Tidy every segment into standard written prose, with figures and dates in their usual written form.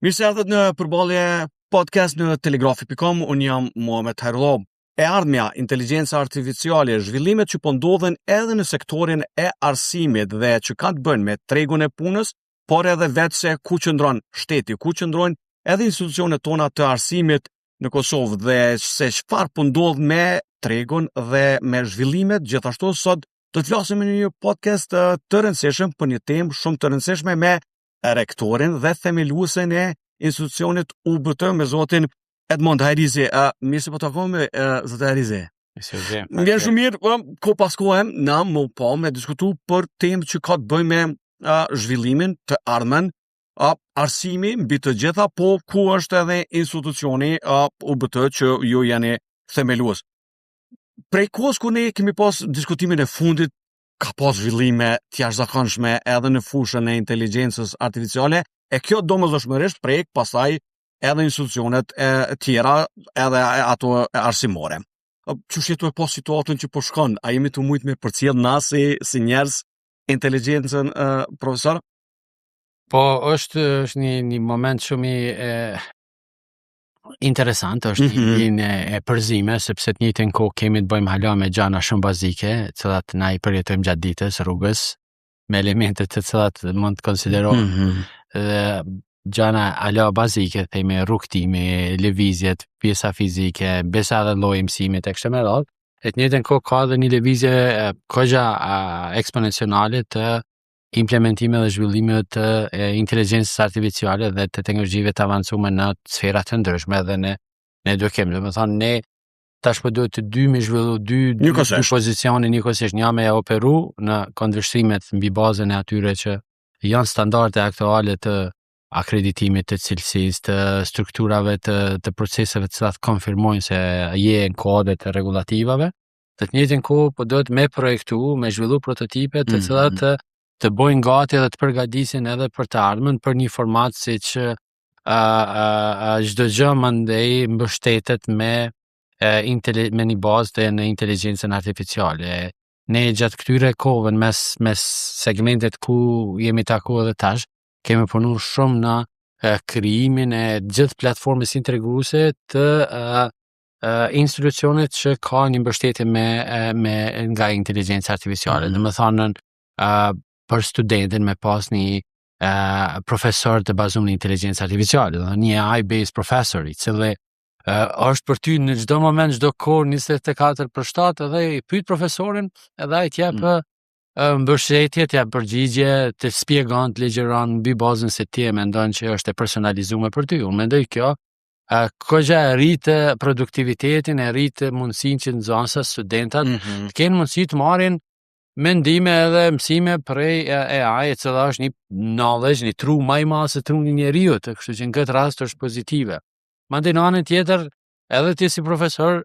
Mirë se ardhët në përballje podcast në telegrafi.com, unë jam Muhamet Hajrullab. E ardhmja, inteligjenca artificiale, zhvillimet që po ndodhen edhe në sektorin e arsimit dhe që ka të bëjnë me tregun e punës, por edhe vetë se ku qëndron shteti, ku qëndrojnë edhe institucionet tona të arsimit në Kosovë dhe se çfarë po ndodh me tregun dhe me zhvillimet. Gjithashtu sot do të flasim në një podcast të rëndësishëm për një temë shumë të rëndësishme me rektorin dhe themeluesen e institucionit UBT me zotin Edmond Hajrizi. Mirë se po takojmë zotë Hajrizi. Më vjen shumë mirë, ko pas kohë na më po me diskutu për temë që ka të bëjë me zhvillimin të ardhmen, arsimi mbi të gjitha, po ku është edhe institucioni UBT që ju janë themelues. Prej kohës kur ne kemi pas diskutimin e fundit, ka pas zhvillime të jashtëzakonshme edhe në fushën e inteligjencës artificiale, e kjo domosdoshmërisht prek pastaj edhe institucionet e tjera, edhe ato arsimore. Çu shjetoj po situatën që po shkon, a jemi të mujt me përcjell na si njerëz inteligjencën, profesor? Po është një moment shumë i interesant, është një e përzime, sepse të njëjtën kohë kemi të bëjmë hala me gjana shumë bazike, të cilat na i përjetojmë gjatë ditës, rrugës, me elemente të cilat mund të konsiderohen gjana hala bazike, themi rrugtimi, lëvizjet, pjesa fizike, besa dhe lloji mësimit e kështu me radhë. E të njëjtën kohë ka edhe një lëvizje kogja eksponencionale të implementime dhe zhvillime të inteligjencës artificiale dhe të teknologjive të avancume në sferat të ndryshme dhe ne duhem. Do të thonë ne tash po duhet të dy me zhvillu dy pozicione njëkohësisht, një me operu në konvertimet mbi bazën e atyre që janë standarde aktuale të akreditimit të cilësisë, të strukturave të proceseve të cilat konfirmojnë se je në kodet e regulativave. Të njëjtën kohë po duhet me projektu, me zhvillu prototipe të cilat të bojnë gati dhe të përgatisin edhe për të ardhmen për një format si që çdo gjë mandej mbështetet me një bazë të në inteligjencën artificiale. Ne gjatë këtyre kohëve mes segmentet ku jemi takuar edhe tash, kemi punuar shumë në krijimin e gjithë platformës integruese të institucionit që ka një mbështetje nga inteligjenca artificiale. Domethënë për studentin me pas një profesor të bazuar në inteligjencë artificiale, një AI-based professor, i cili është për ty në çdo moment, çdo kohë 24/7, edhe i pyet profesorin, edhe ai t'jap mbështetje, t'jap përgjigje, të shpjegon, të ligjeron mbi bazën se ti e mendon që është e personalizuar për ty. Unë mendoj kjo kogja rritë produktivitetin, e rritë mundësinë që nxënësa, studentat të kenë mundësi të marrin mendime edhe mësime prej AI, e cila është një knowledge, një tru më i madh se truni i njeriut, kështu që në këtë rast është pozitive. Mandej në anën tjetër, edhe ti si profesor,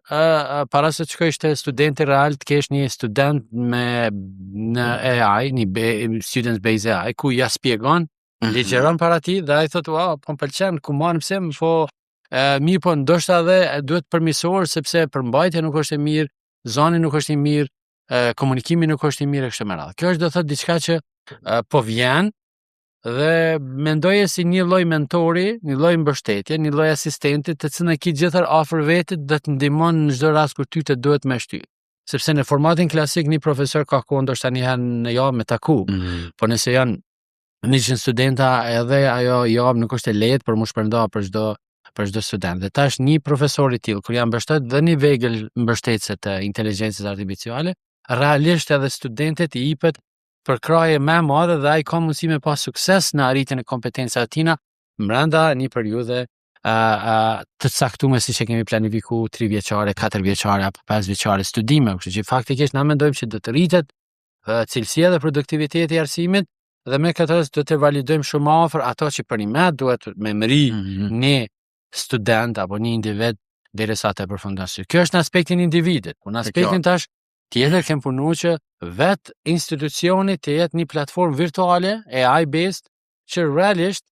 para se të shkojsh te studenti real, të kesh një student në AI, një student based AI, ku ja spjegon, ligjeron para ti dhe ai thotë, "Wow, po m'pëlqen, ku marr mësim, po mirë, po ndoshta edhe duhet përmirësuar sepse përmbajtja nuk është e mirë, zoni nuk është i mirë, komunikimi nuk është i mirë e kështu me radhë." Kjo është do thotë diçka që po vjen dhe mendoje si një lloj mentori, një lloj mbështetje, një lloj asistenti të cilën ki gjithër afër vetit dhe të ndihmon në çdo rast kur ty të duhet me shty. Sepse në formatin klasik një profesor ka kohë ndoshta një herë në javë me taku, po nëse janë 100 studenta edhe ajo javë nuk është e lehtë për mu shpërnda për çdo student. Dhe tash një profesor i tillë kur janë mbështet dhe një vegël mbështetëse të inteligjencës artificiale, realisht edhe studentet i jepet për kraje më e madhe dhe ai ka mundësi me pas sukses në arritjen e kompetencave tina brenda një periudhe të caktuar siç e kemi planifikuar 3 vjeçare, 4 vjeçare apo 5 vjeçare studime, kështu që faktikisht na mendojmë se do të rritet cilësia dhe produktiviteti i arsimit dhe me këtë do të validojmë shumë afër ato që për një met duhet me mri një student apo një individ derisa të përfundon. Kjo është në aspektin individit, por në aspektin tash tjetër kem punu që vetë institucioni të jetë një platformë virtuale, AI-based, që realisht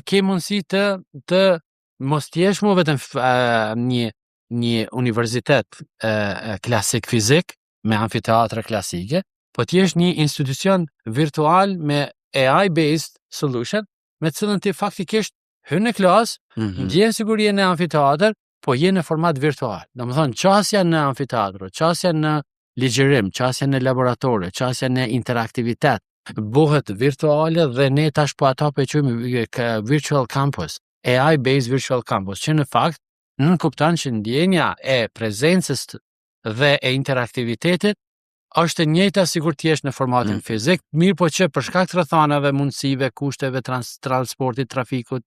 ke mundësi të mos t'jesh mu vetëm një universitet klasik fizik, me amfiteatra klasike, po t'jesh një institucion virtual me AI-based solution, me cilën ti faktikisht hyn në klasë, ndjen sikur je në amfiteatër, po je në format virtual. Domethënë qasja në amfiteatër, qasja në ligjërim, qasja në laboratore, qasja në interaktivitet bëhet virtuale dhe ne tash po ata po e quajmë virtual campus, AI based virtual campus, që në fakt nënkupton që ndjenja e prezencës dhe e interaktivitetit është e njëjta sikur të jesh në formatin fizik, mirë po që për shkak të rrethanave, mundësive, kushteve, transportit, trafikut,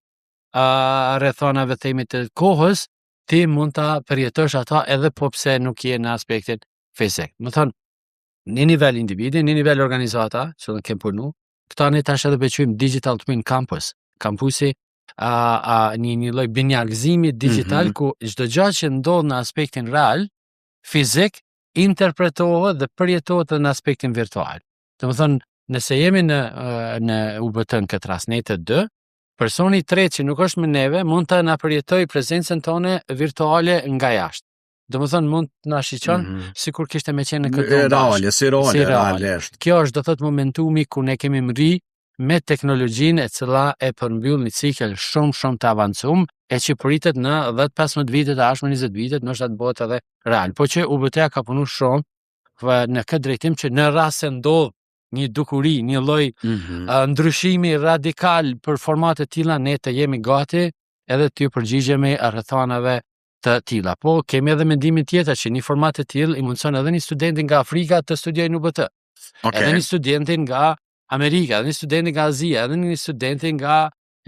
rrethanave themit të kohës, ti mund ta përjetosh ata edhe po pse nuk je në aspektin fizik. Më thonë, në nivel individi, në nivel organizata, që dhe kemë punu, këta ne tash edhe bequjmë Digital Twin Campus, kampusi një lloj binjargëzimi digital ku çdo gjë që ndodh në aspektin real, fizik, interpretohet dhe përjetohet në aspektin virtual. Domethënë, nëse jemi në UBT në këtë rast, ne të dy, personi i tretë që nuk është me neve mund të na përjetoj prezencën tonë virtuale nga jashtë. Domethënë mund të na shiqon sikur kishte me qenë në këtë realisht. Kjo është do thotë momentumi ku ne kemi mri me teknologjinë e cila e përmbyll një cikël shumë të avancuar e që pritet në 10-15 vite të ardhshme, 20 vite, ndoshta të bëhet edhe real. Po që UBT ka punuar shumë në këtë drejtim që në rast se ndodh një dukuri, një lloj ndryshimi radikal për formate të tilla, ne të jemi gati edhe të përgjigjemi rrethanave të tilla. Po kemi edhe mendimin tjetër që një format të tillë i mundson edhe një studenti nga Afrika të studiojë në UBT. Edhe një studenti nga Amerika, edhe një studenti nga Azia, edhe një studenti nga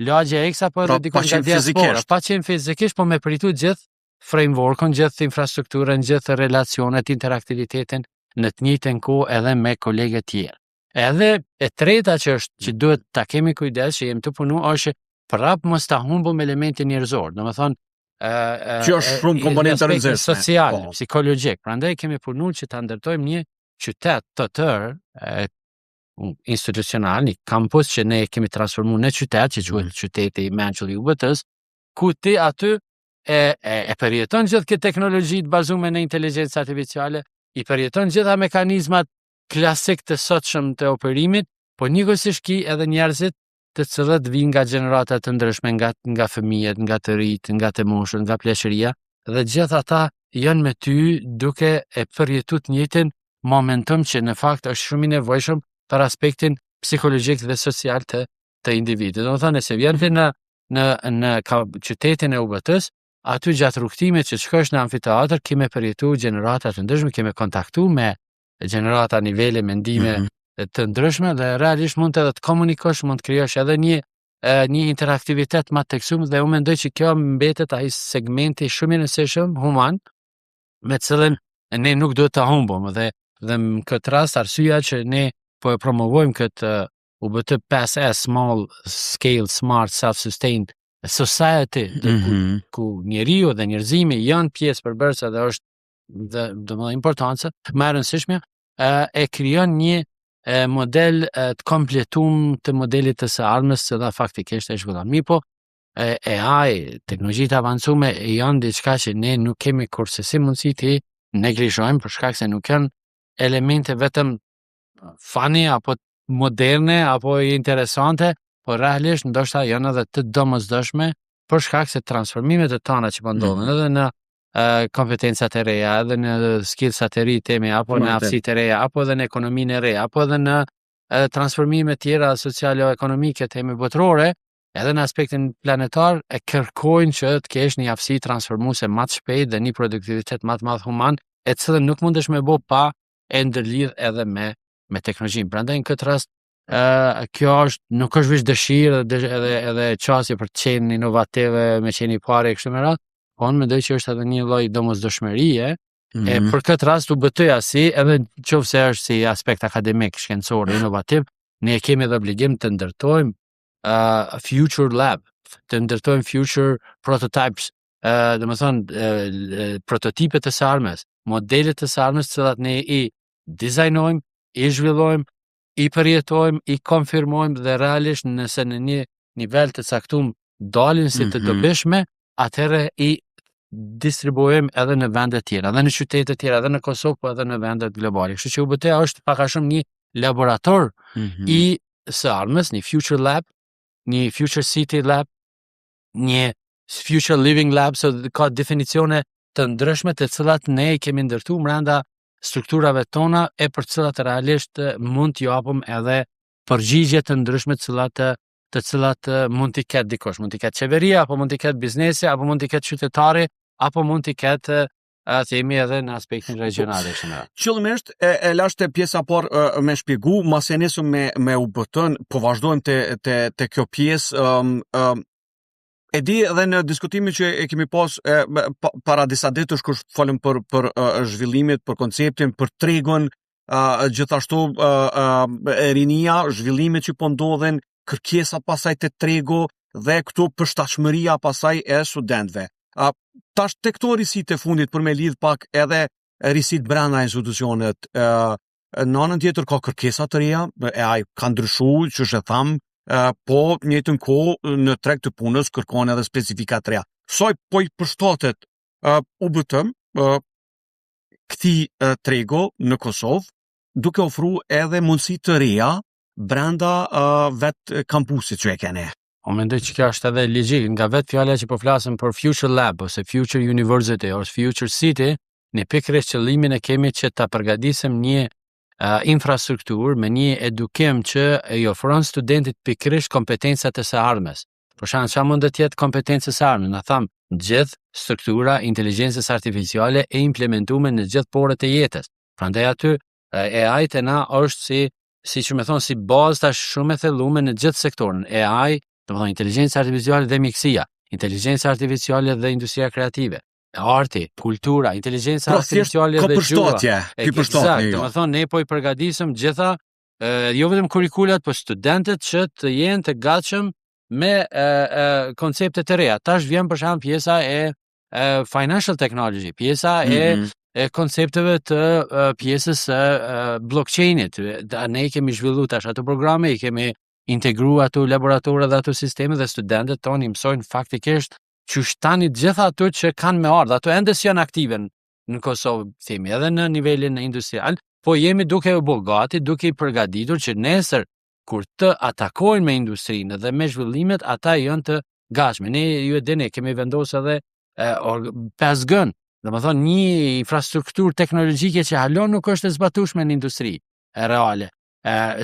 lagja X apo edhe dikon nga diaspora. Pa qenë fizikisht, po me pritu gjithë frameworkun, gjithë infrastrukturën, gjithë relacionet, interaktivitetin në të njëjtën kohë edhe me kolegët tjerë. Edhe e treta që duhet ta kemi kujdes që jemi të punu është prap mos ta humbim elementin njerëzor. Domethënë që është shumë komponent të rëndësishme social, psikologjik. Prandaj kemi punuar që ta ndërtojmë një qytet të tërë institucional, një kampus që ne kemi transformuar në qytet, që quhet qyteti i mençur i UBT-s, ku ti aty e përjeton gjithë këtë teknologji të bazuar në inteligjencë artificiale, i përjeton gjitha mekanizmat klasik të sotshëm të operimit, po njëkohësisht ki edhe njerëzit të cilët vijnë nga gjenerata të ndryshme, nga fëmijët, nga të rinjt, nga të moshët, nga pleqëria, dhe gjithë ata janë me ty duke e përjetuar të njëjtin momentum që në fakt është shumë i nevojshëm për aspektin psikologjik dhe social të individit. Domethënë, nëse vjen ti në qytetin e UBT-s, aty gjatë rrugtimit që shkosh në amfiteatër, kemi përjetuar gjenerata të ndryshme, kemi kontaktuar me gjenerata nivele mendime të ndryshme dhe realisht mund edhe të komunikosh, mund të krijosh edhe një interaktivitet më të tekstuar dhe unë mendoj që kjo mbetet ai segmenti shumë i rëndësishëm human me cilën ne nuk duhet ta humbim dhe në këtë rast arsyeja që ne po e promovojmë këtë UBT 5S, Small Scale Smart Self-Sustained Society, ku njeriu dhe njerëzimi janë pjesë përbërëse dhe është domethënë importanca më e rëndësishme, e krijon një model të kompletuar të modelit të së ardhmes që faktikisht e zhvillon. Mirë po, AI, teknologjitë avancume janë diçka që ne nuk kemi kurrësi mundësi të neglizhojmë për shkak se nuk janë elemente vetëm funny apo moderne apo interesante, por realisht ndoshta janë edhe të domosdoshme për shkak se transformimet e tona që po ndodhin edhe në kompetencat e reja, edhe në skillsat e ri temi, apo në aftësitë e reja, apo edhe në ekonominë e re, apo edhe në transformime tjera sociale-ekonomike temi botërore, edhe në aspektin planetar e kërkojnë që të kesh një aftësi transformuese më të shpejtë dhe një produktivitet më të madh human, e cilën nuk mundesh me bë pa e ndërlidh edhe me teknologjinë. Prandaj në këtë rast kjo nuk është vetëm dëshirë edhe çësje për të qenë inovative, me qenë i parë kështu me radhë, po unë mendoj që është edhe një lloj domosdoshmërie e për këtë rast UBT-ja si edhe nëse është si aspekt akademik, shkencor, inovativ, ne kemi edhe obligim të ndërtojmë future lab, të ndërtojmë future prototypes, domethënë prototipe të së ardhmes, modele të së ardhmes, të cilat ne i dizajnojmë, i zhvillojmë, i përjetojmë, i konfirmojmë dhe realisht nëse në një nivel të caktuar dalin si të dobishme, atëherë i distribuojmë edhe në vende të tjera, edhe në qytete të tjera, edhe në Kosovë, po edhe në vendet globale. Kështu që UBT është pak a shumë një laborator i së ardhmes, një future lab, një future city lab, një future living lab, ka definicione të ndryshme të cilat ne i kemi ndërtu brenda strukturave tona e për cilat realisht mund t'ju japim edhe përgjigje të ndryshme të cilat mund t'i ketë dikush, mund t'i ketë qeveria, apo mund t'i ketë biznesi, apo mund t'i ketë qytetari, apo mund t'i ketë themi edhe në aspektin regional. Qëllimisht e lashte pjesa por me shpjegu, mas e nisëm me UBT-n, po vazhdojmë te kjo pjesë. E di edhe në diskutimin që e kemi pas para disa ditësh kur folëm për zhvillimit, për konceptin, për tregun, gjithashtu rinia, zhvillimet që po ndodhen, kërkesa pasaj të tregu dhe këtu përshtatshmëria pasaj e studentëve. Tash tek këto risit e fundit për me lidh pak edhe risit brenda institucionet, në anën tjetër ka kërkesa të reja, ai ka ndryshuar, që e tham, po njëjtën kohë në treg të punës kërkon edhe specifika të reja. Soj po i përshtatet UBT këtij tregu në Kosovë, duke ofruar edhe mundësi të reja brenda vet kampusit që e kene. O mendoj që kjo është edhe logjik, nga vetë fjala që po flasim për Future Lab ose Future University ose Future City, ne pikërisht qëllimin e kemi që ta përgatisim një infrastrukturë me një edukim që i ofron studentit pikërisht kompetencat e së ardhmes. Për shembull, çfarë mund të jetë kompetencë së ardhmes? Na tham, gjithë struktura inteligjencës artificiale e implementuar në gjithë porët e jetës. Prandaj aty AI të na është si që me thonë, si bazë tash shumë e thelluar në gjithë sektorin. AI, domethënë inteligjencë artificiale dhe mjekësia, inteligjencë artificiale dhe industria kreative, arti, kultura, inteligjenca artificiale dhe gjuha. Eksakt, domethënë ne po i përgatisim gjitha, jo vetëm kurrikulat, por studentët që të jenë të gatshëm me koncepte të reja. Tash vjen për shembull pjesa e financial technology, pjesa e koncepteve të pjesës së blockchainit. Ne kemi zhvilluar tash ato programe, i kemi integruar ato laboratore dhe ato sisteme dhe studentët tonë i mësojnë faktikisht që tani gjitha ato që kanë me ardhur, ato ende janë aktive në Kosovë, themi, edhe në nivelin industrial, po jemi duke u bogati, duke i përgatitur që nesër kur të atakojnë me industrinë dhe me zhvillimet, ata janë të gatshme. Ne ju e dini, kemi vendosur edhe 5G, domethënë një infrastrukturë teknologjike që halon nuk është e zbatueshme në industri reale.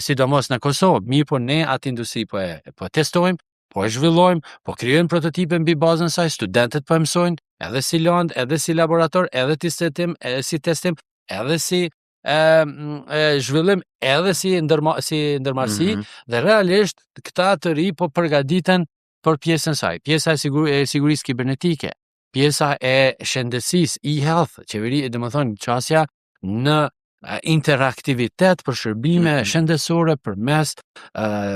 Sidomos në Kosovë, mirë po ne atë industri po testojmë, po e zhvillojmë, po krijojmë prototipe mbi bazën saj, studentët po mësojnë, edhe si land, edhe si laborator, edhe si testim, edhe si zhvillim, edhe si ndërmarrësi, dhe realisht këta të ri po përgatiten për pjesën saj, pjesa e sigurisë kibernetike, pjesa e shëndetësisë, e-health, qeveri, domethënë çësia në interaktivitet për shërbime shëndetësore përmes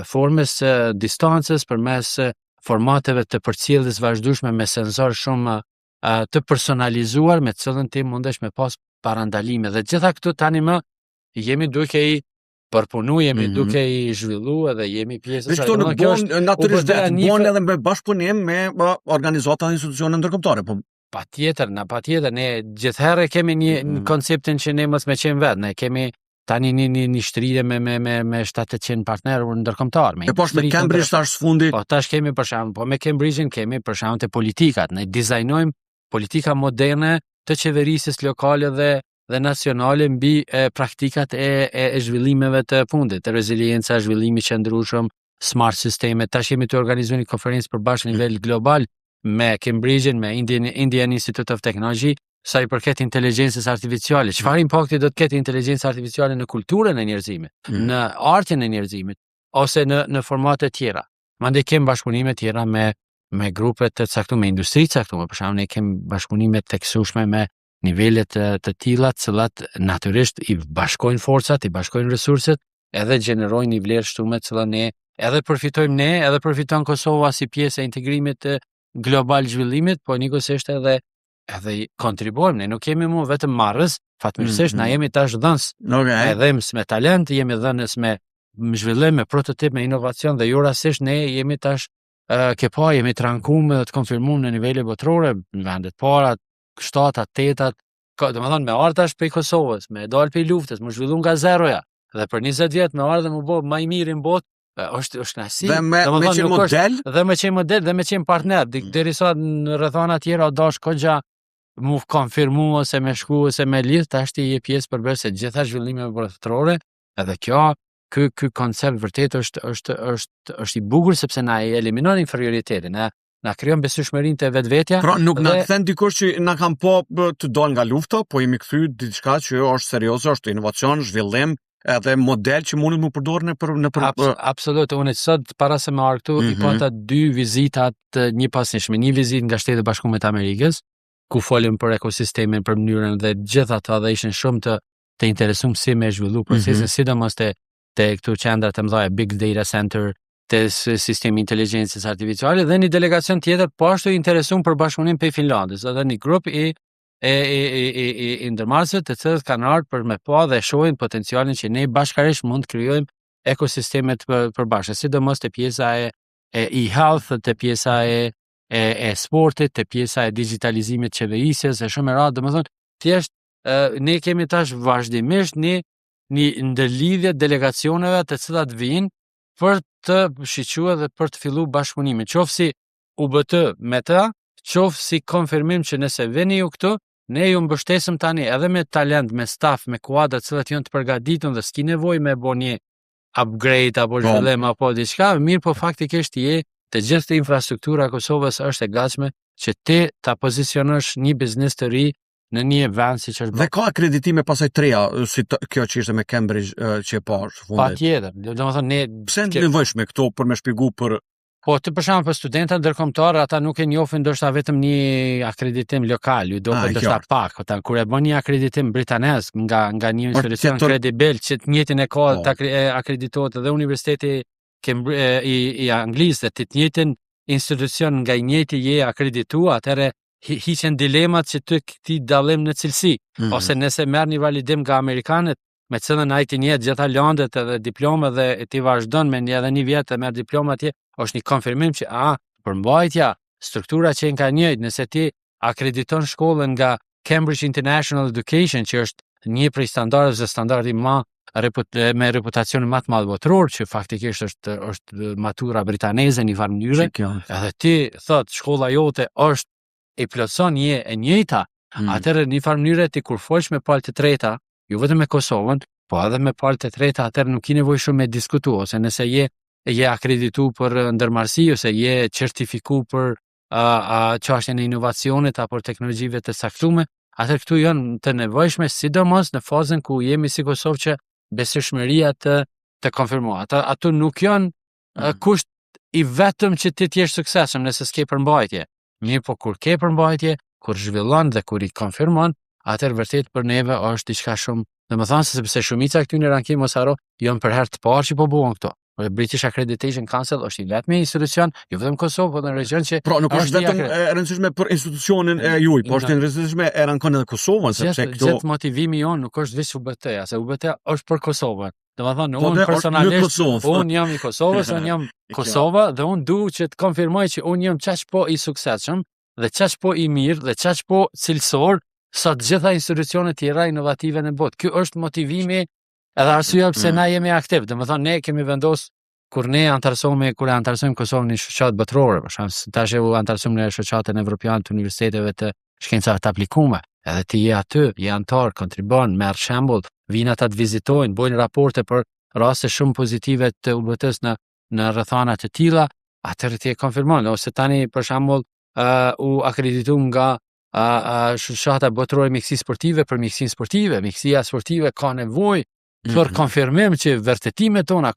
formës distancës, përmes formateve të përcjelljes vazhdueshme me sensor shumë të personalizuar me të cilën ti mundesh me pas parandalime. Dhe gjitha këtu tani më jemi duke i përpunu, jemi duke i zhvillu edhe jemi pjesë. Dhe këto në bon, natyrisht bon edhe me bashkëpunim me organizata dhe institucione ndërkombëtare, po Patjetër, ne gjithherë kemi një konceptin që ne mos me qenë vetë, ne kemi tani një shtrirje me 700 partnerë ndërkombëtar. E poshtë me Cambridge tash fundi. Po tash kemi për shembull, po me Cambridge-in kemi për shembull të politikat, ne dizajnojmë politika moderne të qeverisjes lokale dhe nacionale mbi praktikat e zhvillimeve të fundit, të rezilienca, zhvillimi qëndrueshëm, smart sisteme. Tash jemi të organizuar një konferencë për bashkë nivel global me Cambridge-in, me Indian Institute of Technology, sa i përket inteligjencës artificiale. Çfarë impakti do të ketë inteligjenca artificiale në kulturën e njerëzimit, në artin e njerëzimit, ose në formate tjera. Mandej kemi bashkëpunime tjera me grupe të caktuara, me industri të caktuara. Për shembull, ne kemi bashkëpunime të teksueshme me nivele të tilla, të cilat natyrisht i bashkojnë forcat, i bashkojnë resurset, edhe gjenerojnë një vlerë shtume, të cilën ne edhe përfitojmë, edhe përfiton Kosova si pjesë e integrimit të global zhvillimit, po njëkohësisht edhe kontribuojmë. Ne nuk jemi më vetëm marrës, fatmirësisht na jemi tash dhënës. Edhe me talent, jemi dhënës me zhvillim, me prototip, me inovacion, dhe jo rastësisht ne jemi tash jemi të rankuar dhe të konfirmuar në nivele botërore, në vendet para, 7-at, 8-at, domethënë me ardhur tash prej Kosovës, me dalë prej luftës, më zhvilluar nga zeroja, dhe për 20 vjet me ardhur më bë më i miri në botë, është kënaqësi. Dhe me qenë model, dhe me qenë model dhe me qenë partner, derisa në rrethana tjera dash kogja mu konfirmu ose me shku ose me lidh, tash ti je pjesë përbërëse gjitha zhvillimeve botërore, edhe ky koncept vërtet është i bukur sepse na e eliminon inferioritetin, na krijon besueshmërinë te vetvetja. Pra nuk na thën dikush që na kanë të dal nga lufta, po jemi kthy diçka që është serioze, është inovacion, zhvillim, edhe model që mundet më përdorë në Absolut, unë sot para se më ardh këtu i pata 2 vizitat një pasnjëshme, një vizitë nga Shtetet e Bashkuara të Amerikës, ku folim për ekosistemin, për mënyrën dhe gjithë ata dhe ishin shumë të interesuar si me zhvillu procesin, sidomos te këtu qendrat e mëdha Big Data Center, te sistemi inteligjencës artificiale dhe një delegacion tjetër po ashtu i interesuar për bashkëpunim pe Finlandës, edhe një grup i ndërmarrësve të cilët kanë ardhur për me pa dhe shohin potencialin që ne bashkërisht mund të krijojmë ekosisteme të përbashkëta, sidomos te pjesa e e-health, te pjesa e sportit, te pjesa e digitalizimit të qeverisjes, e shumë e radhë, domethënë thjesht ne kemi tash vazhdimisht një ndërlidhje delegacioneve të cilat vijnë për të shiquar dhe për të filluar bashkëpunimin, qoftë si UBT me ta, qoftë si konfirmim që nëse vini ju këtu, ne ju mbështesim tani edhe me talent, me staff, me kuadra të cilat janë të përgatitur dhe s'ki nevojë me bën një upgrade apo zhvillim apo diçka, mirë po faktikisht të gjithë infrastruktura e Kosovës është e gatshme që ti ta pozicionosh një biznes të ri në një vend siç është. Dhe ka akreditime pasaj treja, si kjo që ishte me Cambridge që e parë fundit. Patjetër, domethënë ne pse nevojshme këto për me shpjegu për po të për shembull për studentët ndërkombëtar, ata nuk e njohin ndoshta vetëm një akreditim lokal, ju do të ndoshta pak, ata kur e bën një akreditim britanes nga një institucion kredibil që të njëjtin e ka akreditohet edhe Universiteti i Anglisë, të njëjtin institucion nga i njëjti je akredituar, atëherë hiqen dilemat që ti dallim në cilësi, ose nëse merr një validim nga amerikanët, me cilën ai ti njeh gjitha landet edhe diplomë dhe ti vazhdon me edhe një vit të merr diploma atje, është një konfirmim që përmbajtja, struktura që ka njëjtë, nëse ti akrediton shkollën nga Cambridge International Education, që është një prej standardi me reputacion më të madh botëror, që faktikisht është matura britaneze në farë mënyre, edhe ti thot shkolla jote është e plotson një e njëjta, atëherë në një farë mënyre ti kur folsh me palë të treta, jo vetëm me Kosovën, po edhe me palë të treta, atëherë nuk i nevojë shumë me diskutu, ose nëse je akreditu për ndërmarrësi, ose je certifiku për çështjen e inovacionit apo teknologjive të saktume, atëherë këtu janë të nevojshme, sidomos në fazën ku jemi si Kosovë që besueshmëria të konfirmohet. Ato nuk janë kusht i vetëm që ti jesh suksesshëm nëse s'ke përmbajtje. Mirë, po kur ke përmbajtje, kur zhvillon dhe kur i konfirmon, atëherë vërtet për neve është diçka shumë. Domethënë sepse shumica këtu në rankim mos haro janë për herë të parë që po bëhen këto. British Accreditation Council është i vetmi institucion, jo vetëm Kosovë, por në region që nuk është vetëm e rëndësishme për institucionin e juaj, por është e rëndësishme e rankon edhe Kosovën, sepse këto gjithë motivimi jon nuk është vetëm UBT-ja, se UBT është për Kosovën. Domethënë unë personalisht unë jam i Kosovës, unë jam Kosova dhe unë dua që të konfirmoj që unë jam çaq po i suksesshëm dhe çaq po i mirë dhe çaq po cilësor sa të gjitha institucionet tjera inovative në botë. Ky është motivimi edhe arsyeja pse na jemi aktiv. Domethënë ne kemi vendosur kur ne antarësojmë Kosovën në shoqat botërore, për shembull, tash u antarësojmë në shoqatën evropiane të universiteteve të shkencave të aplikuara. Edhe ti je aty, je antar, kontribon, merr shembull, vinë ata të vizitojnë, bojnë raporte për raste shumë pozitive të UBT-s në rrethana të tilla, atëherë ti e konfirmon, ose tani për shembull u akredituam nga shoqata botërore mjekësi sportive për mjekësinë sportive. Mjekësia sportive ka nevojë për konfirmim që vërtetimet tona,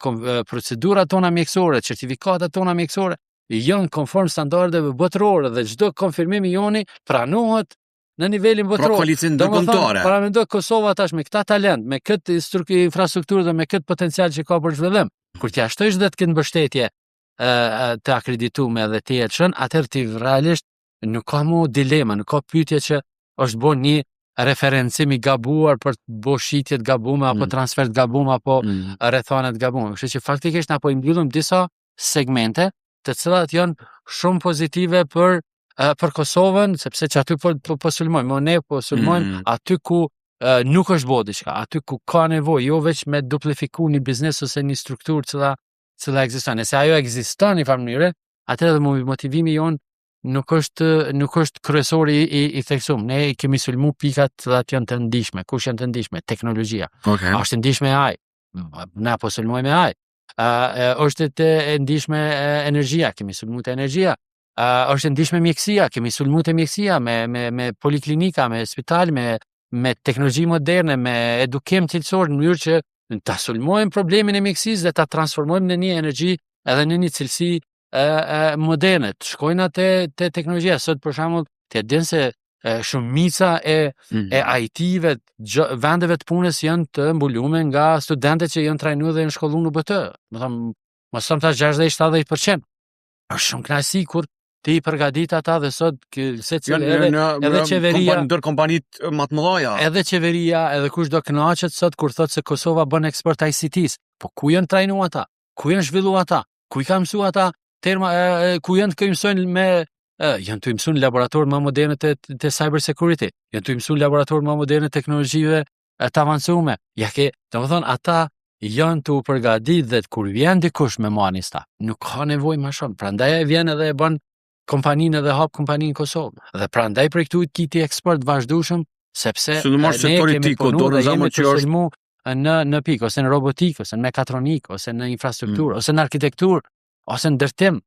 procedurat tona mjekësore, certifikatat tona mjekësore janë konform standardeve botërore dhe çdo konfirmim i joni pranohet në nivelin botëror. Pra koalicën ndërkombëtare. Para mendoj Kosova tash me këtë talent, me këtë infrastrukturë dhe me këtë potencial që ka për zhvillim, kur t'ia shtojsh dhe të ketë mbështetje të akredituar dhe të jetshëm, atëherë ti realisht nuk ka më dilema, nuk ka pyetje që është bën një referencim i gabuar për të bërë shitje të gabuara apo transfer të gabuara apo rrethana të gabuara. Kështu që faktikisht na po i mbyllim disa segmente të cilat janë shumë pozitive për Kosovën, sepse që aty po sulmojmë, ne po sulmojmë aty ku nuk është bërë diçka, aty ku ka nevojë, jo veç me duplifiku një biznes ose një strukturë cila cila ekziston. Nëse ajo ekziston në farë mënyre, atëherë edhe motivimi jon nuk është kryesor i theksuar. Ne kemi sulmu pikat që janë të ndihshme. Kush janë të ndihshme? Teknologjia. Okay. Është ndihshme AI. Na po sulmojmë AI. Është të ndihshme energjia, kemi sulmu të energjia. Është ndihshme mjekësia, kemi sulmu të mjekësia me poliklinika, me spital, me teknologji moderne, me edukim cilësor në mënyrë që ta sulmojmë problemin e mjekësisë dhe ta transformojmë në një energji edhe në një cilësi moderne. Të shkojnë te teknologjia. Sot për shembull, ti e din se shumica e IT-ve, vendeve të punës janë të mbulume nga studentët që janë trajnuar dhe janë shkolluar në BT. Do të them, mos them ta 60-70%. Është shumë kënaqësi kur ti përgatit ata dhe sot secili edhe qeveria ndër kompanitë më të mëdha. Edhe qeveria, edhe kush do kënaqet sot kur thotë se Kosova bën eksport ICT-s. Po ku janë trajnuar ata? Ku janë zhvilluar ata? Ku i kanë mësuar ata terma ku janë të mësojnë janë të mësuar në laborator më moderne të cyber security. Janë të mësuar në laborator më moderne teknologjive të avancuara. Ja ke, domethënë ata janë të përgatitur dhe kur vjen dikush me manista, nuk ka nevojë më shumë. Prandaj vjen edhe e bën kompaninë dhe hap kompaninë në Kosovë. Dhe prandaj projektohet kiti eksport vazhdueshëm sepse ne kemi punuar që është në pikë ose në robotikë, ose në mekatronikë, ose në infrastrukturë, ose në arkitekturë, ose në ndërtim,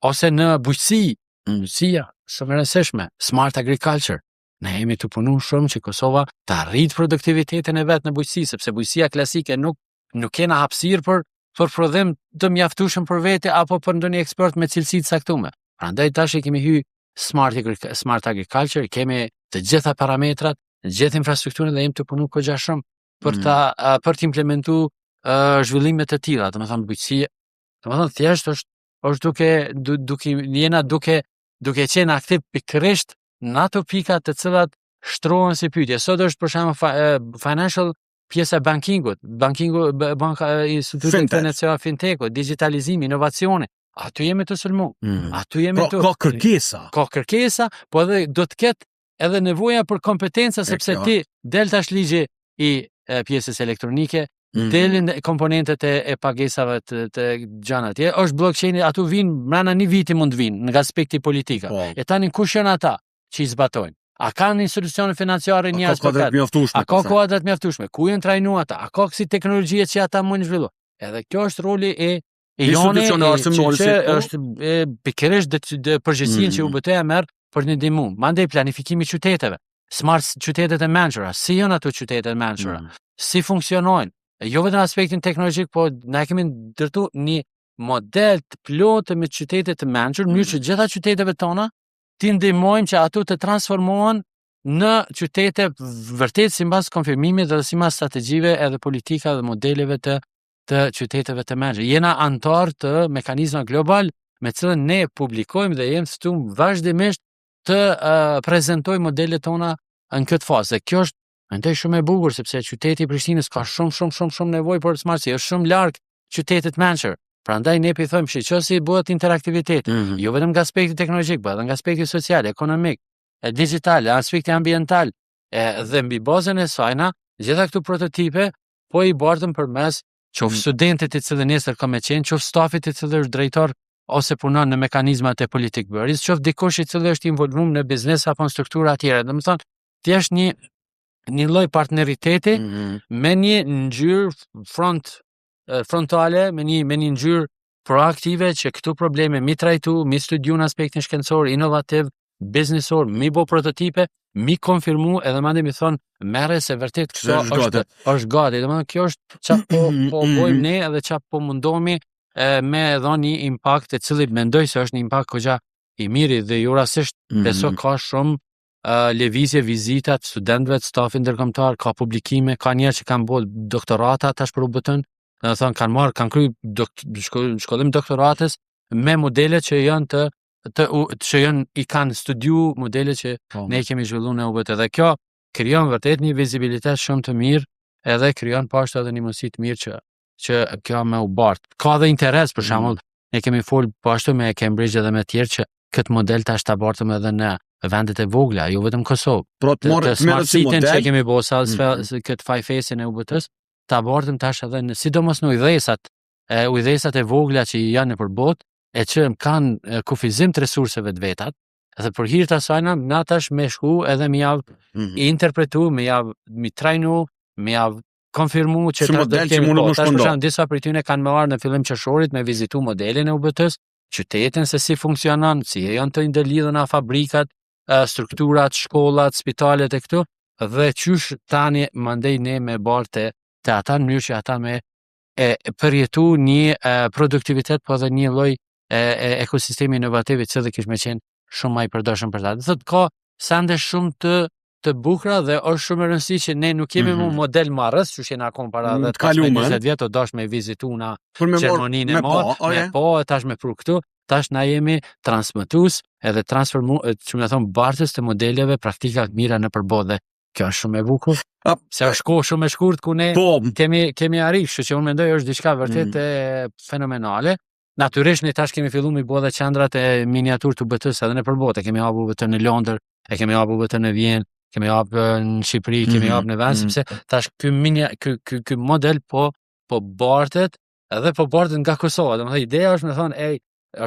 ose në bujqësi, bujqësia, shumë e rëndësishme, smart agriculture. Ne jemi të punuar shumë që Kosova të arrit produktivitetin e vet në bujqësi, sepse bujqësia klasike nuk kena hapësirë për prodhim të mjaftueshëm për vete apo për ndonjë eksport me cilësi të caktuara. Prandaj tash kemi hyrë smart agriculture, kemi të gjitha parametrat, të gjithë infrastrukturën dhe jemi të punuar kogja shumë për të implementuar zhvillime të tilla, domethënë bujqësi, domethënë thjesht është duke qenë aktiv pikërisht në ato pika të cilat shtrohen si pyetje. Sot është për shembull financial pjesa bankingut, banka institutet internacionale fintech, digitalizimi, inovacioni. Aty jemi të sulmu. Aty jemi ka kërkesa. Ka kërkesa, po edhe do të ketë edhe nevoja për kompetenca sepse ti del tash ligji i pjesës elektronike, delin komponentet e pagesave të gjana tje, është blockchain, ato vinë mrena një viti mund vinë nga aspekti politika. E tani kush janë ata që i zbatojnë? A kanë institucione financiare një aspekt? A ka kuadrat mjaftueshme? Ku janë trajnuar ata? A ka si teknologjia që ata mund të zhvillojnë? Edhe kjo është roli e jone që është pikërisht përgjegjësinë që UBT-ja merr për një ndihmë. Mandej planifikimi i qyteteve, smart qytetet e mençura, si janë ato qytetet e mençura? Si funksionojnë? Jo vetëm aspektin teknologjik, po na kemi ndërtuar një model të plotë me qytete të mençur, në mënyrë që gjitha qyteteve tona ti ndihmojmë që ato të transformohen në qytete vërtet sipas konfirmimit dhe sipas strategjive edhe politika dhe modeleve të qyteteve të mençura. Jena antar të mekanizma global me cilën ne publikojmë dhe jemi ftuar vazhdimisht të prezantojmë modelet tona në këtë fazë. Dhe kjo është mendoj shumë e bukur sepse qyteti i Prishtinës ka shumë nevojë për smartësi, është shumë larg qytetet mençur. Prandaj ne i thojmë si bëhet interaktiviteti, jo vetëm nga aspekti teknologjik, por edhe nga aspekti social, ekonomik, digital, aspekti ambiental, dhe mbi bazën e sajna, gjitha këto prototipe po i bartëm përmes qoftë studentit i cili nesër ka me qenë, qoftë stafit i cili është drejtor ose punon në mekanizmat e politik bërjes, qoftë dikush i cili është involvuar në biznes apo në struktura të tjera. Domethënë, ti është një lloj partneriteti me një ngjyrë frontale, me një ngjyrë proaktive që këto probleme mi trajtu, mi studiu në aspektin shkencor, inovativ, biznesor, mi bo prototipe, mi konfirmu edhe mandej mi thonë merre se vërtet kjo është gati. Domethënë kjo është çfarë po bojmë ne edhe çfarë po mundohemi me dhënë një impakt e cili mendoj se është një impakt goxha i mirë dhe ju rastisht beso ka shumë lëvizje, vizitat, studentëve, stafin ndërkombëtar, ka publikime, ka njerëz që kanë bërë doktorata tash për UBT-n, kanë kryer shkollim doktoratës me modele që i kanë studiu modele që ne kemi zhvilluar në UBT dhe kjo krijon vërtet një vizibilitet shumë të mirë edhe krijon poshtë edhe një mundësi të mirë që kjo me u bart. Ka dhe interes për shembull, ne kemi fol poshtë me Cambridge dhe me tjerë që këtë model tash ta bartëm edhe në vendet e vogla, jo vetëm Kosovë. Të smart city që kemi bërë këtë 5 face-in e UBT-s, ta bartëm tash edhe sidomos në udhëhesat ujdesat e vogla që janë nëpër botë e që kanë kufizim të resurseve të vetat, edhe për hir të asaj na tash me shku edhe me javë interpretu, me javë mi trajnu, me javë konfirmu që model që mundet më tash për shpëndo. shembull disa prej tyre kanë marrë në fillim qershorit me vizitu modelin e UBT-s, qytetin se si funksionon, si janë të ndërlidhuna fabrikat, strukturat, shkollat, spitalet e këtu, dhe qysh tani mandej ne me barte të ata në mënyrë që ata me përjetu një produktivitet, po edhe një lloj ekosistemi inovativ i cili kish me qenë shumë më i përdorshëm për ta. Do thotë ka sende shumë të bukura dhe është shumë e rëndësishme që ne nuk kemi mu model marrës, që jena akon para 10-20 vjet o dash me vizituna ceremoninë e marrë, tash me pru këtu, tash na jemi transmetues edhe transformu, që më thon bartës të modeleve praktika të mira në përbotë. Kjo është shumë e bukur. Se është kohë shumë e shkurt ku ne kemi arritur, kështu që unë mendoj është diçka vërtet fenomenale. Natyrisht ne tash kemi filluar me bë edhe qendrat e miniatur të UBT-s edhe në përbotë. Kemi hapur UBT në Londër, kemi hapur UBT në Vjenë, kemi hapur në Shqipëri, kemi hapur në vend, sepse tash ky model po bartet edhe po bartet nga Kosova. Domethënë ideja është me thonë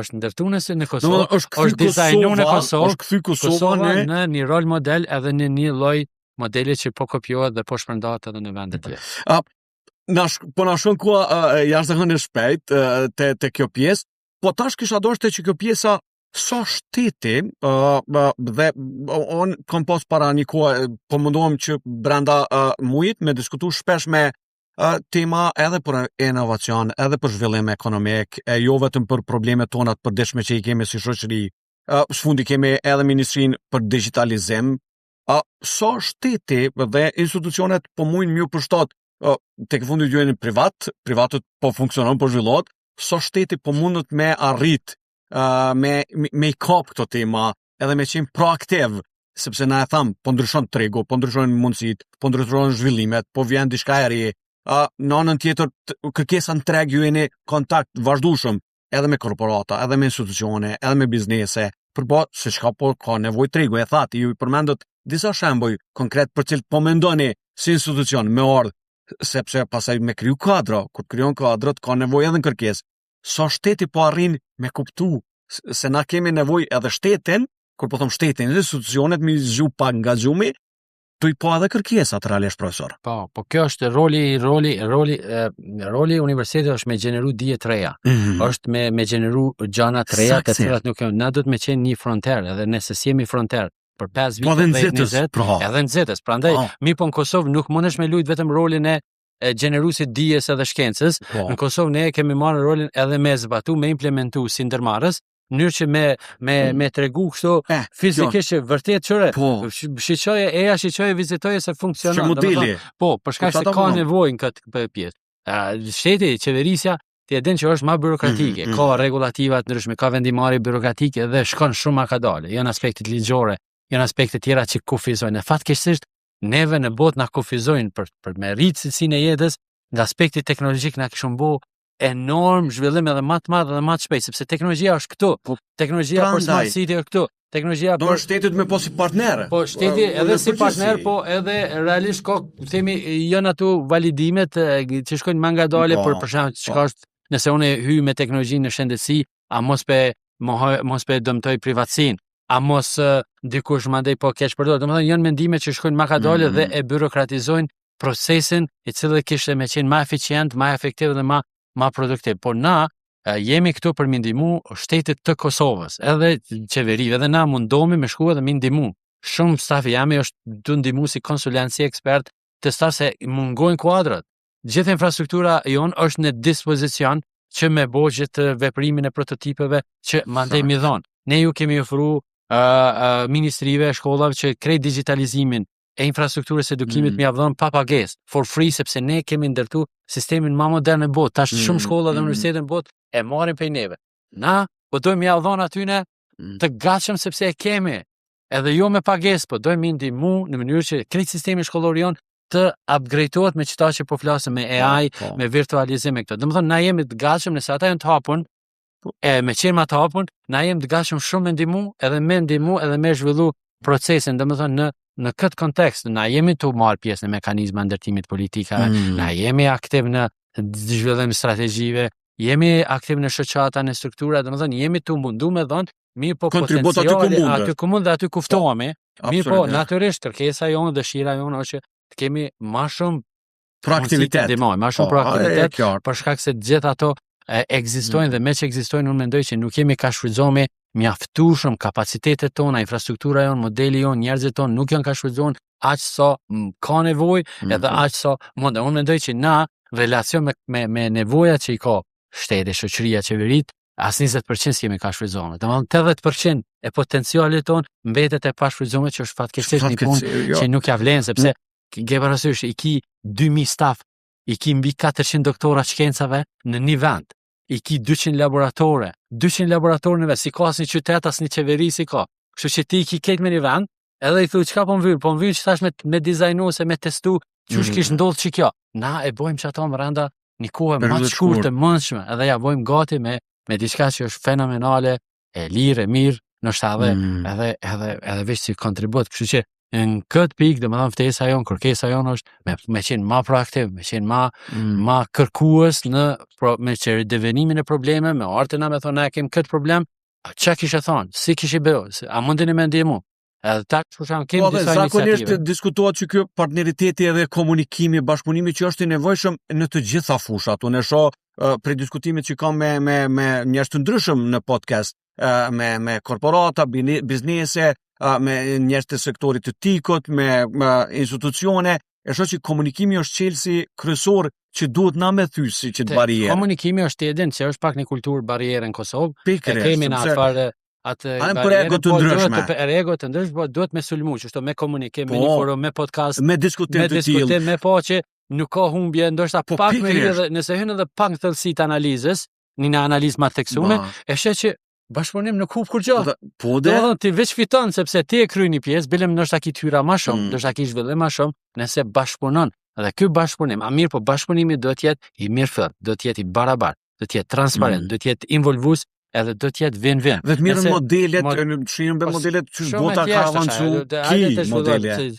është ndërtuar në Kosovë, është dizajnuar në Kosovë, është kthy Kosova në një rol model edhe në një lloj modeli që po kopiohet dhe po shpërndahet edhe në vende të tjera. Po na shon ku jashtëzakonisht e shpejt te kjo pjesë, po tash kisha dashur që kjo pjesa sa shteti dhe on kam pas para një kohë po mundohem që brenda mujit me diskutu shpesh me tema edhe për inovacion, edhe për zhvillim ekonomik, jo vetëm për problemet tona të përditshme që i kemi si shoqëri. Sfundi kemi edhe ministrinë për digitalizim. Sa shteti dhe institucionet po mujnë mjë përshtat tek fundi gjojnë privatët po funksionon, po zhvillohet, sa shteti po mundet me arrit me i kap këto tema edhe me qenë proaktiv, sepse na e tham, po ndryshon tregu, po ndryshon mundësit, po ndryshon zhvillimet, po vjen diçka e re. Në anën tjetër kërkesa në treg ju jeni kontakt vazhdueshëm edhe me korporata, edhe me institucione, edhe me biznese, përpo se çka po ka nevojë tregu, e thatë, ju i përmendët disa shembuj konkret për cilët po mendoni si institucion me ardh, sepse pasaj me kriju kadra, kur krijon kadrat ka nevojë edhe në kërkesë. Sa shteti po arrin me kuptu se na kemi nevojë edhe shtetin, kur po them shtetin, institucionet me zgju pa angazhumi, tu i po edhe kërkesat realisht profesor. Po kjo është roli universitetit është me gjeneru dije të reja. Është me gjeneru gjana të reja të cilat nuk janë. Na do të me qenë një fronter, edhe nëse jemi fronter për 5 vite dhe 20, edhe nxitës. Prandaj mi po në Kosovë nuk mundesh me lujt vetëm rolin e gjeneruesit dijes edhe shkencës. Në Kosovë ne kemi marrë rolin edhe me zbatu, me implementu si ndërmarrës, mënyrë që me tregu kështu fizikisht që vërtet çore. Shiqoje vizitoje se funksionon. Për shkak se ka nevojë në këtë pjesë. Shteti, qeverisja, ti e din që është më burokratike, ka rregullativa të ndryshme, ka vendimarrje burokratike dhe shkon shumë akadale. Janë aspektet ligjore, janë aspekte tjera që kufizojnë. Fatkeqësisht neve në botë na kufizojnë për me rritë cilësinë e jetës, nga aspekti teknologjik na kishun bo enorm zhvillim edhe më të madh dhe më të shpejt, sepse teknologjia është këtu. Teknologjia për smart city është këtu. Teknologjia do shtetit me po si partner. Po shteti edhe si partner, po edhe realisht ka themi janë ato validimet që shkojnë më ngadalë për shembull çka është nëse unë hyj me teknologjinë në shëndetësi, a mos pe dëmtoj privatësinë, a mos dikush mandej po keq përdor. Domethënë janë mendime që shkojnë më ngadalë dhe e byrokratizojnë procesin i cili kishte më qenë më eficient, më efektiv dhe më produktiv. Por na jemi këtu për mi ndihmu shtetit të Kosovës, edhe qeverive, edhe na mundohemi me shku edhe mi ndihmu. Shumë stafi jami është të ndihmu si konsulent, si ekspert, të staf se mungojnë kuadrat. Gjithë infrastruktura jonë është në dispozicion që me bo gjithë veprimin e prototipeve që mandej mi dhonë. Ne ju kemi ofru ministrive, shkollave që krejt digitalizimin e infrastrukturës edukimit mi avdhon pa pagesë, for free, sepse ne kemi ndërtu sistemin ma modern e botë. Tash shumë shkolla dhe universitetet në botë e marrin prej neve. Na, po dojmë mi avdhon atyne të gatshëm sepse e kemi, edhe jo me pagesë, po dojmë mi ndihmu në mënyrë që krejt sistemi shkollor jonë të upgradeohet me qëta që po flasëm me AI, me virtualizim e këto. Domethënë na jemi të gatshëm nëse ata janë të hapun, me qenë ma të hapun, na jemi të gatshëm shumë me ndihmu edhe me zhvillu procesin, domethënë në këtë kontekst, na jemi të marrë pjesë në mekanizma ndërtimit politika, na jemi aktiv në zhvillim strategjive, jemi aktiv në shoqata, në struktura, domethënë jemi të mundu me dhënë, mirë po Kontribut aty ku potenciali mundet. aty ku mund dhe aty ku ftohemi. Mirë po Absolutisht. natyrisht kërkesa jonë, dëshira jonë është që të kemi më shumë Proaktivitet. më shumë Po, proaktivitet, e qartë. për shkak se gjithë ato ekzistojnë dhe me që ekzistojnë unë mendoj që nuk jemi ka shfrytzuar mjaftueshëm kapacitetet tona, infrastruktura jonë, modeli jonë, njerëzit tonë nuk janë ka shfrytzuar aq sa ka nevojë edhe aq sa mund. Unë mendoj që na relacion me nevojat që i ka shteti, shoqëria, qeverit, as 20% s'kemi ka shfrytzuar. Domethënë 80% e potencialit ton mbetet e pashfrytzuar që është fatkeqësisht një punë që nuk ja vlen sepse ke parasysh i ki 2000 staf, i ki mbi 400 doktora shkencave në një vend, i ki 200 laboratore në vend, si ka as një qytet, as një qeveri si ka. Kështu që ti i ki ketë me një vend, edhe i thu çka po më vjen që tash me dizajnu ose me testu, çush kish ndodhur që kjo. Na e bojmë që ato më randa një kohë më të shkurtë të mundshme, edhe ja bojmë gati me diçka që është fenomenale, e lirë, e mirë, nështë edhe veç si kontribut. Kështu që në këtë pikë, domethënë ftesa jonë, kërkesa jonë është me qenë ma proaktiv, me qenë ma kërkues me që ridevenimin e probleme, me artëna me thonë, na kemë këtë problem, çka kishe thonë, si kishe bëu, a mundeni me ndihmu? Edhe ta kemi disa iniciative. Zakonisht diskutohet që ky partneriteti edhe komunikimi, bashkëpunimi që është i nevojshëm në të gjitha fushat. Unë e shoh për diskutimet që kam me njerëz të ndryshëm në podcast, me korporata, biznese, me njerëz të sektorit të tikut, me institucione, e shoh që komunikimi është çelësi kryesor që duhet na me thysi që të barriere. Komunikimi është edhen që është pak një kulturë barriere në Kosovë. Pikërisht. Kemi në atë për ego të ndryshme. Ego të ndryshme, po duhet me sulmu, që shto me komunikim, me një forum, me podcast, me diskutim të tillë, me po që nuk ka humbje, ndoshta pak me lidhje, nëse hyn edhe pak thellësi të analizës, një analizë më theksuar, e sheh që bashkëpunim nuk humb kur gjë. Po dhe ti veç fiton sepse ti e kryen një pjesë, bile ndoshta ki tyra më shumë, ndoshta ki zhvillim më shumë, nëse bashkëpunon. Dhe ky bashkëpunim, mirë, po bashkëpunimi do të jetë i mirëfillt, do të jetë i barabartë, do të jetë transparent, do të jetë involvues, edhe do të jetë vin-vin. Dhe të mirën modelet, shihen me modelet që bota ka avancuar, ki modele.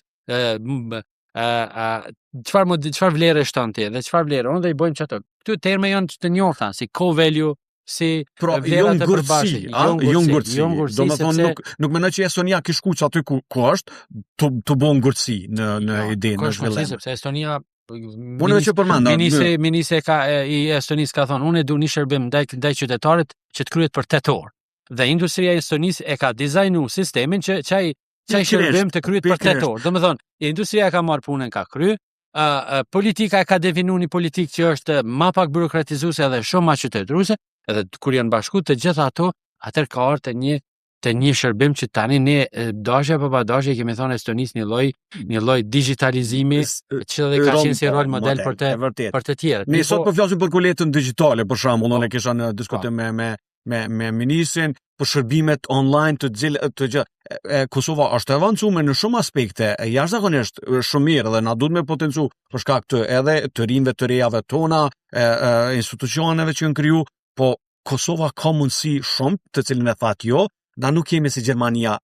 Çfarë vlerë shton ti dhe çfarë vlerë? Unë do i bëjmë çato. Këtu terme janë të njohura si co-value, si vlera të përbashkëta, jo ngurtësi. Domethënë nuk mendoj që Estonia kish shkuç aty ku është të bën ngurtësi në idenë në zhvillim. Sepse Estonia unë që përmenda. Ministri i Estonisë ka thonë, unë e du një shërbim ndaj qytetarit që të kryet për 8 orë. Dhe industria e Estonisë e ka dizajnu sistemin që çaj shërbim të kryet për 8 orë. Domethënë, industria ka marrë punën, ka kry, politika e ka definu një politikë që është ma pak byrokratizuese edhe shumë ma qytetëruese, edhe kur janë bashku të gjitha ato, atër ka ardhur të një shërbim që tani ne dashje apo pa dashje kemi thonë Estonisë një lloj digitalizimi që dhe ka qenë si rol model për të tjerët. Ne sot po flasim për koletën digjitale, për shembull, unë kisha në diskutim me ministrin për shërbimet online të gjë. Kosova është e avancuar në shumë aspekte, jashtëzakonisht shumë mirë dhe na duhet me potencu për shkak të edhe të rinjve të rejave tona, institucioneve që janë kriju, po Kosova ka mundësi shumë, të cilin e thatë jo. Na nuk jemi si Gjermania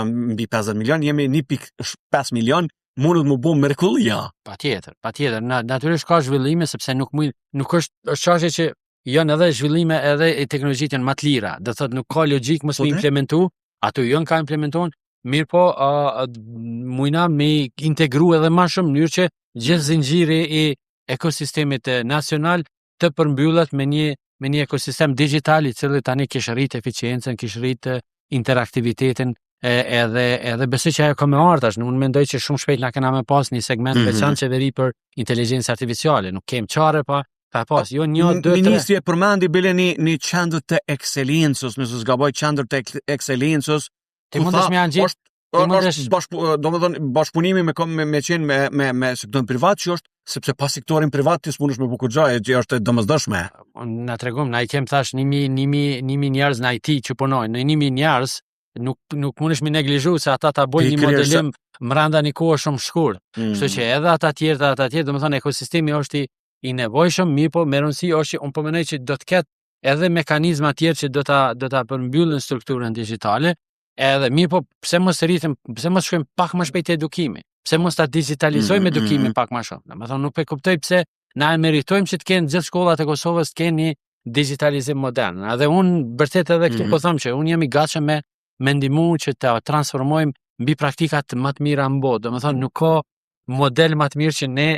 mbi 50 milion, jemi 1.5 milion, mundet më bëjmë mrekullia. Patjetër. Natyrisht ka zhvillime sepse nuk është çështje që janë edhe zhvillime edhe e teknologjitë janë më të lira. Do thotë nuk ka logjik mos me implementu, ato janë ka implementuar, mirë po mujna me integru edhe më shumë në mënyrë që gjithë zinxhiri i ekosistemit nacional të përmbyllet me një ekosistem digital i cili tani kish rrit eficiencën, kish rrit interaktivitetin edhe besoj që ajo ka me ardhash. Unë mendoj që shumë shpejt na kena me pas një segment veçantë qeveri për inteligjencë artificiale. Nuk kem çare pa pas. Jo 1, 2, 3. Ministri e përmendi bile një qendër të ekselencës, nëse s'gaboj qendër të ekselencës. Ti mundesh me anjë. Domethënë bashkëpunimi me sektorin privat që është sepse pas sektorin privat ti s'mundesh me bukur gjë që është domosdoshme. Na tregom, na i kem thash 1000 njerëz në IT që punojnë. Në 1000 njerëz nuk mundesh me neglizhu se ata ta bojnë një modelim brenda një kohë shumë shkurt. Kështu që edhe ata tjerë, domethënë ekosistemi është i nevojshëm, mirë po me rëndësi është që unë po mendoj që do të ketë edhe mekanizma tjerë që do ta përmbyllin strukturën digjitale. Edhe mirë po pse mos shkojmë pak më shpejt edukimi? Pse mos ta digitalizojmë edukimin pak më shumë? Domethënë nuk e kuptoj pse na e meritojmë që të kenë gjithë shkollat e Kosovës të kenë digitalizim modern. Edhe unë vërtet edhe këtu po them që unë jam i gatshëm me ndihmu që të transformojmë mbi praktikat më të mira në botë. Domethënë nuk ka model më të mirë që ne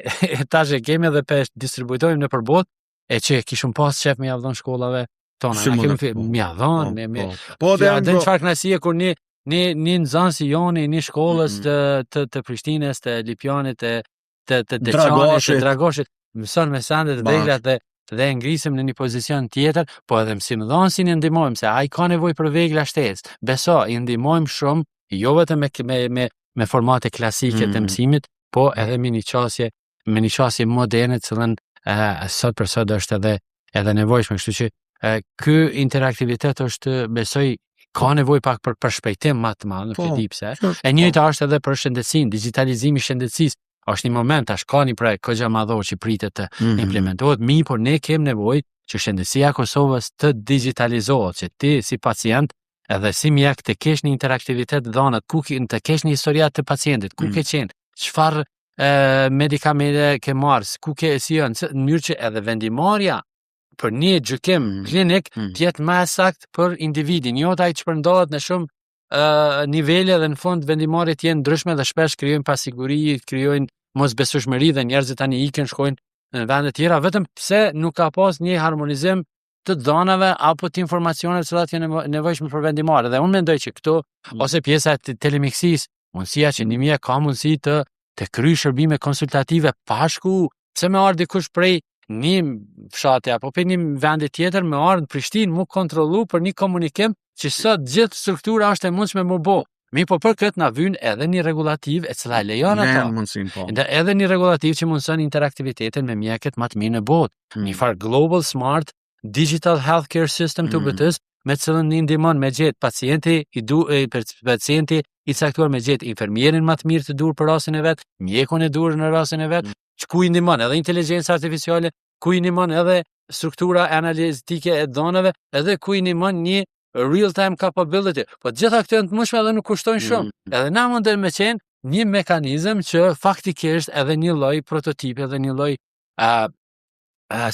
tash e kemi dhe pe distribuojmë nëpër botë e që kishim pas shef me javdhon shkollave tona. Ne kemi mjavdhon, po dhe çfarë kënaqësie kur një nxënësi joni një shkollës të Prishtinës, të Lipjanit, të Deçanit, të Dragoshit, mëson me sande të vegla dhe ngrisim në një pozicion tjetër, po edhe mësimdhënësin i ndihmojmë se ai ka nevojë për vegla shtesë. Beso, i ndihmojmë shumë, jo vetëm me formate klasike të mësimit, po edhe me një qasje moderne, cilën sot për sot është edhe nevojshme, kështu që ky interaktivitet është, besoj, ka nevojë pak për shpejtim më të madh, nuk e di pse. E njëjta është edhe për shëndetësinë, digitalizimi i shëndetësisë. Është një moment tash ka një projekt kogja madhor që pritet të implementohet, por ne kemi nevojë që shëndetësia e Kosovës të digitalizohet, që ti si pacient edhe si mjek të kesh një interaktivitet dhënat, të kesh një historiat të pacientit, ku ke qenë, çfarë medikamente ke marrë, ku ke në mënyrë që edhe vendimarrja për një gjykim klinik të jetë më saktë për individin, jo ai që përndohet në shumë nivele dhe në fund vendimarrjet janë ndryshme dhe shpesh krijojnë pasiguri, krijojnë mosbesueshmëri dhe njerëzit tani ikën shkojnë në vende të tjera vetëm pse nuk ka pas një harmonizim të dhënave apo të informacioneve që janë nevojshme për vendimarrje. Dhe unë mendoj që këto ose pjesa e telemiksis, mundësia që një mjek ka mundësi të kryejë shërbime konsultative pa shku, pse më ardhi dikush prej një fshati apo për një vendi tjetër më ardh në Prishtinë mu kontrollu për një komunikim që sot gjithë struktura është e mundshme më bo. Po për këtë na vyn edhe një regulativ e cila lejon ato. Edhe një regulativ që mundson interaktivitetin me mjekët më të mirë në botë. Një farë global smart digital healthcare system të BT-s me cilën një ndihmon me gjetë pacienti i caktuar me gjetë infermierin më të mirë të dur për rastin e vet, mjekun e dur në rastin e vet, ku i ndihmon edhe inteligjenca artificiale, ku i ndihmon edhe struktura analitike e dhënave, edhe ku i ndihmon një real-time capability. Po gjitha këto janë të mundshme edhe nuk kushtojnë shumë. Edhe na mundën me qenë një mekanizëm që faktikisht edhe një lloj prototipi edhe një lloj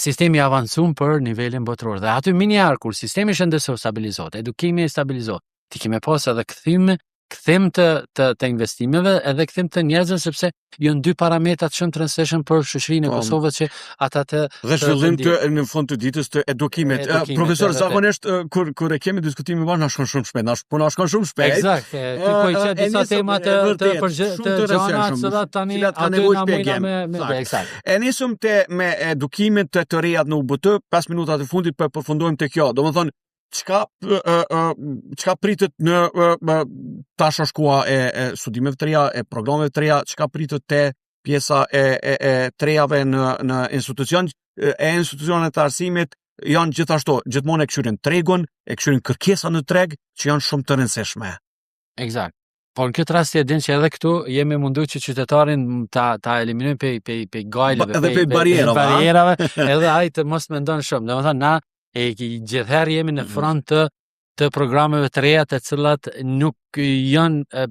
sistemi avancuar për nivelin botror. Dhe aty miniar kur sistemi shëndetësor stabilizohet, edukimi stabilizohet, ti kemë pas edhe kthim të investimeve edhe kthim të njerëzve sepse janë dy parametra shumë të rëndësishëm për shoqërinë e Kosovës që ata të dhe zhvillim në fund të ditës të edukimit. Profesor, zakonisht kur e kemi diskutimin na shkon shumë shpejt, na shkon shumë shpejt. Eksakt. Ti po i çet disa tema të gjëra që tani aty na mundë me eksakt. E nisëm me edukimin të rejat në UBT, 5 minuta të fundit për përfundojmë te kjo. Domethënë çka pritet në tash është koha e studimeve të reja, e programeve të reja, çka pritet te pjesa e trejave në institucionet të arsimit janë gjithmonë e këshyrin tregun, e këshyrin kërkesa në treg që janë shumë të rëndësishme. Eksakt. Po në këtë rast e din që edhe këtu jemi mundu që qytetarin ta eliminojmë pe gajleve, edhe pe barierave, edhe ai të mos mendon shumë. Domethënë na gjithherë jemi në front të programeve të reja të cilat nuk janë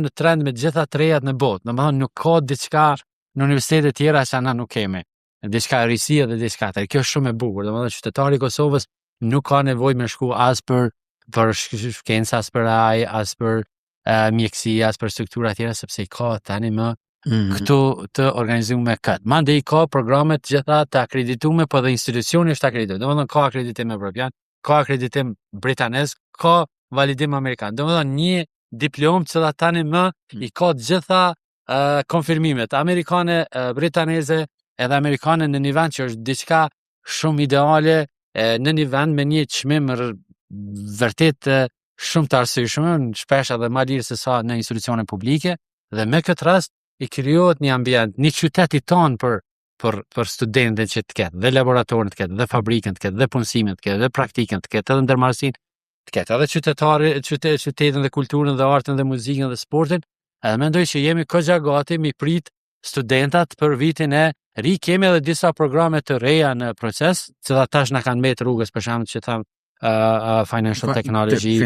në trend me gjitha të rejat në botë. Domethënë nuk ka diçka në universitetet tjera që na nuk kemi. Diçka risia dhe diçka tjetër. Kjo është shumë e bukur. Domethënë qytetari i Kosovës nuk ka nevojë me shku as për shkencë, as për AI, as për mjekësi, as për struktura tjera sepse i ka tani më këtu të organizuar me këtë. Mandej ka programe të gjitha të akredituar, po dhe institucioni është akredituar. Domethënë ka akreditim evropian, ka akreditim britanes, ka validim amerikan. Domethënë një diplomë që tani më i ka të gjitha konfirmimet amerikane, britaneze, edhe amerikane në një vend që është diçka shumë ideale, në një vend me një çmim vërtet shumë të arsyeshëm, shpesh edhe më lirë se sa në institucione publike, dhe me këtë rast i krijohet një ambient, një qytet i tonë për studentët që të ketë, dhe laboratorin të ketë, dhe fabrikën të ketë, dhe punësimin të ketë, dhe praktikën të ketë, edhe ndërmarrësinë të ketë, edhe qytetin dhe kulturën dhe artin dhe muzikën dhe sportin. Edhe mendoj që jemi kogja gati mi prit studentat për vitin e ri. Kemi edhe disa programe të reja në proces, që tash na kanë mbet rrugës, për shembull që tham financial technology,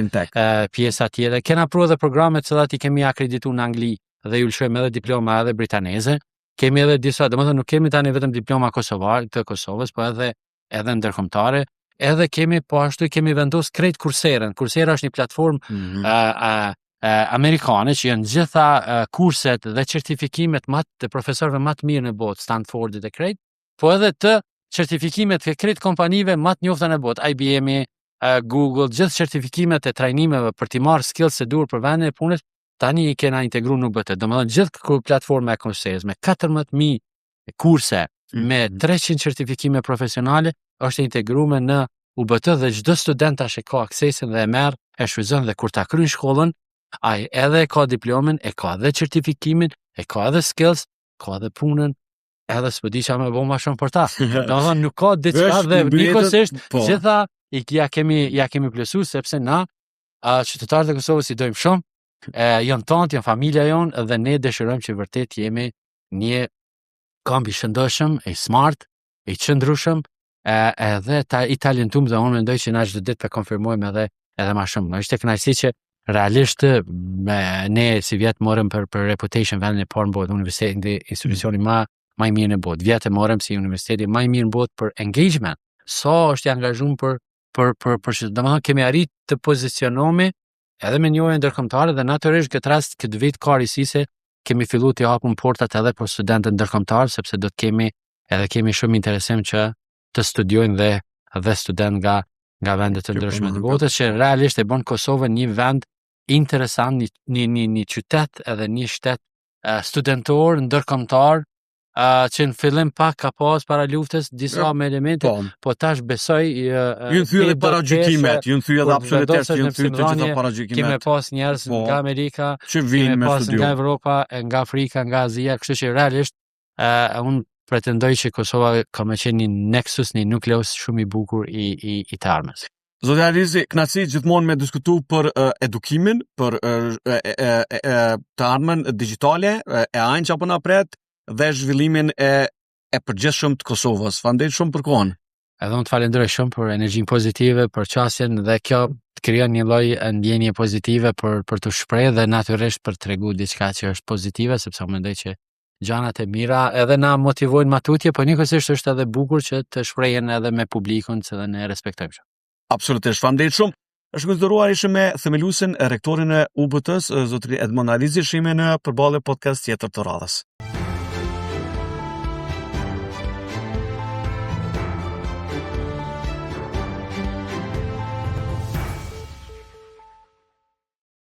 pjesa tjetër. Kena pru edhe programe që i kemi akredituar në Angli dhe ju lëshojmë edhe diploma edhe britaneze. Kemi edhe disa, domethënë nuk kemi tani vetëm diploma kosovare të Kosovës, po edhe ndërkombëtare. edhe po ashtu kemi vendos krejt Coursera. Coursera është një platformë amerikane që janë gjitha kurset dhe certifikimet të profesorëve më të mirë në botë, Stanfordit e krejt, po edhe të certifikimet të krejt kompanive më të njohura në botë, IBM, Google, gjithë certifikimet e trajnimeve për t'i marrë skills e duhur për vendin e punës, tani i kena integruar në UBT. Domethënë gjithë platforma e Coursera me 14.000 kurse me 300 certifikime profesionale është integruar në UBT dhe çdo student tash e ka aksesin dhe e merr, e shfrytëzon dhe kur ta kryen shkollën, ai edhe ka diplomën, e ka edhe certifikimin, e ka edhe skills, ka edhe punën, edhe s'po di çfarë më bëu më shumë për ta. Domethënë nuk ka diçka dhe nikosisht gjitha ja kemi plusu sepse na qytetarët e Kosovës i dojmë shumë, janë tantë, janë familja jonë dhe ne dëshirojmë që vërtet jemi një kamp i shëndoshëm, i smart, i qëndrueshëm, edhe i talentuar dhe unë mendoj që na çdo ditë të konfirmojmë edhe më shumë. Është kënaqësi që realisht ne si vjet morëm për reputation vendin e parë në botë, universiteti institucioni më i mirë në botë. Vjetë morëm si universiteti më i mirë në botë për engagement. Sa është i angazhuar për domethënë kemi arrit të pozicionohemi edhe me njohje ndërkombëtare dhe natyrisht këtë rast këtë vit ka risi se kemi filluar të hapim portat edhe për studentët ndërkombëtar sepse do të kemi shumë interesim që të studiojnë dhe student nga vende të ndryshme të botës, që realisht e bën Kosovën një vend interesant, një qytet edhe një shtet studentor ndërkombëtar që në fillim pak ka pas para luftës disa me elemente, po tash besoj ju thyet paragjykimet, ju thyet edhe absolutisht ju thyet të gjitha paragjykimet. Kemë pas njerëz nga Amerika, kemë pas nga Evropa, nga Afrika, nga Azia, kështu që realisht unë pretendoj që Kosova ka më qenë një nexus, një nukleus shumë i bukur i të ardhmës. Zoti Alizi, kënaqësi gjithmonë me diskutu për edukimin, për të ardhmen digjitale, e ajnë që apo na pret dhe zhvillimin e përgjithshëm të Kosovës. Faleminderit shumë për kohën. Edhe unë të falenderoj shumë për energjinë pozitive, për qasjen dhe kjo të krijon një lloj ndjenje pozitive për të shprehë dhe natyrisht për t'tregu diçka që është pozitive, sepse unë mendoj që gjanat e mira edhe na motivojnë matutje, po nikosisht është edhe bukur që të shprehen edhe me publikun që dhe ne respektojmë. Absolutisht, faleminderit shumë. Është konsideruar ishim me themeluesin e rektorin e UBT-s, zotëri Edmond Alizi, shime në përballje podcast tjetër të radhës.